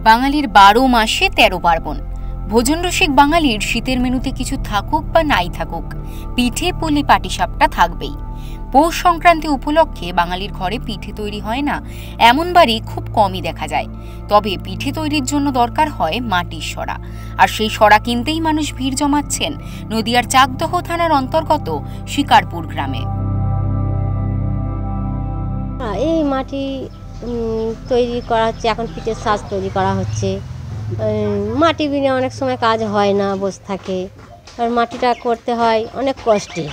বাঙালির 12 মাসে 13 পার্বণ। ভোজন রসিক বাঙালির শীতের মেনুতে কিছু থাকুক বা নাই থাকুক, পিঠে পুলি পাটিসাপটা থাকবেই। পৌষ সংক্রান্তি উপলক্ষে বাঙালির ঘরে পিঠে তৈরি হয় না এমন বাড়ি খুব কমই দেখা যায়। তবে পিঠে তৈরির জন্য দরকার হয় মাটির সরা, আর সেই সরা কিনতেই মানুষ ভিড় জমাচ্ছেন নদিয়ার চাকদহ থানার অন্তর্গত শিকারপুর গ্রামে। এই মাটি তৈরি করা হচ্ছে, এখন পিঠের সাজ তৈরি করা হচ্ছে। মাটি বিনে অনেক সময় কাজ হয় না, বসে থাকে। আর মাটিটা করতে হয় অনেক কষ্টে।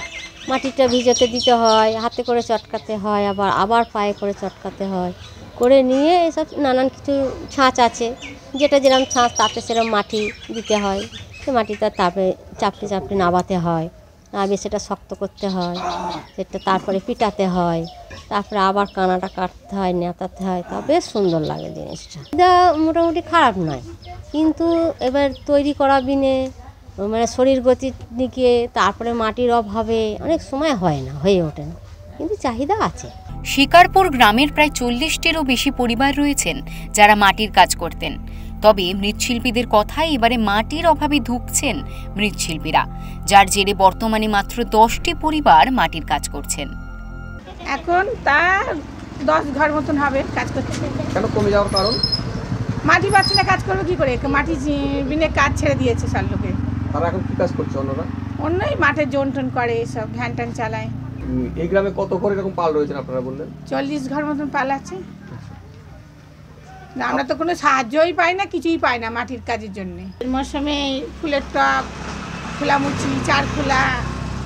মাটিটা ভিজাতে দিতে হয়, হাতে করে চটকাতে হয়, আবার পায়ে করে চটকাতে হয়। করে নিয়ে এসব নানান কিছু ছাঁচ আছে, যেটা যেরকম ছাঁচ তাতে সেরকম মাটি দিতে হয়। সে মাটিটা তারপরে চাপটে চাপটে নাবাতে হয়, নাবিয়ে সেটা শক্ত করতে হয়, সেটা তারপরে পিটাতে হয়, তারপরে আবার কানাটা কাটতে হয়, নেতাতে হয়। তা বেশ সুন্দর লাগে জিনিসটা। এটা মোটামুটি খারাপ নয়, কিন্তু এবার তৈরি করা বিনে মানে শরীর গতির দিকে, তারপরে মাটির অভাবে অনেক সময় হয় না, হয়ে ওঠে না, কিন্তু চাহিদা আছে। শিকারপুর গ্রামের প্রায় 40টিরও বেশি পরিবার রয়েছেন যারা মাটির কাজ করতেন। তবে মৃৎশিল্পীদের কথায় এবারে মাটির অভাবে ধুঁকছেন মৃৎশিল্পীরা, যার জেরে বর্তমানে মাত্র 10টি পরিবার মাটির কাজ করছেন। এখন তা 10 ঘর মতন হবে কাজ করছে। কেন কমে যাওয়ার কারণ? মাটি পাচ্ছে না, কাজ করবে কি করে? মাটি বিনে কাজ ছেড়ে দিয়েছে সব লোকে। তারা এখন কি কাজ করছে? অন্যই মাঠে জোন টোন করে, সব ভ্যান ট্যান চালায়। এই গ্রামে কত ঘর এরকম পাল রয়েছেন আপনারা বললেন? 40 ঘর মতন পাল আছে। আমরা তো কোনো সাহায্যই পাই না, কিছুই পাই না মাটির কাজের জন্য। মৌসুমে ফুলের টব, খোলামুচি, চার খোলা,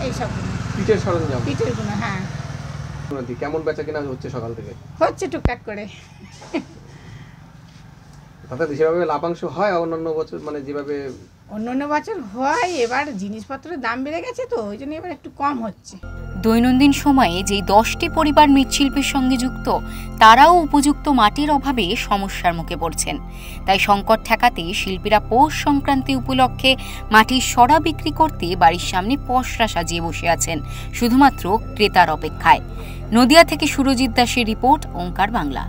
এইসব পিঠের সরঞ্জাম, পিঠের গুলো। হ্যাঁ, কেমন বেচা কিনা হচ্ছে সকাল থেকে? হচ্ছে টুকটাক করে। তাতে যেভাবে লাভাংশ হয় অন্যান্য বছর, মানে যেভাবে অন্যান্য বছর হয়, এবার জিনিসপত্রের দাম বেড়ে গেছে, তো ওই জন্য এবার একটু কম হচ্ছে। দৈনন্দিন সময়ে যেই 10টি পরিবার মৃৎশিল্পের সঙ্গে যুক্ত, তারাও উপযুক্ত মাটির অভাবে সমস্যার মুখে পড়ছেন। তাই সংকট ঠেকাতে শিল্পীরা পৌষ সংক্রান্তি উপলক্ষে মাটির সরা বিক্রি করতে বাড়ির সামনে পসরা সাজিয়ে বসে আছেন, শুধুমাত্র ক্রেতার অপেক্ষায়। নদিয়া থেকে সুরজিৎ দাসের রিপোর্ট, ওঙ্কার বাংলা।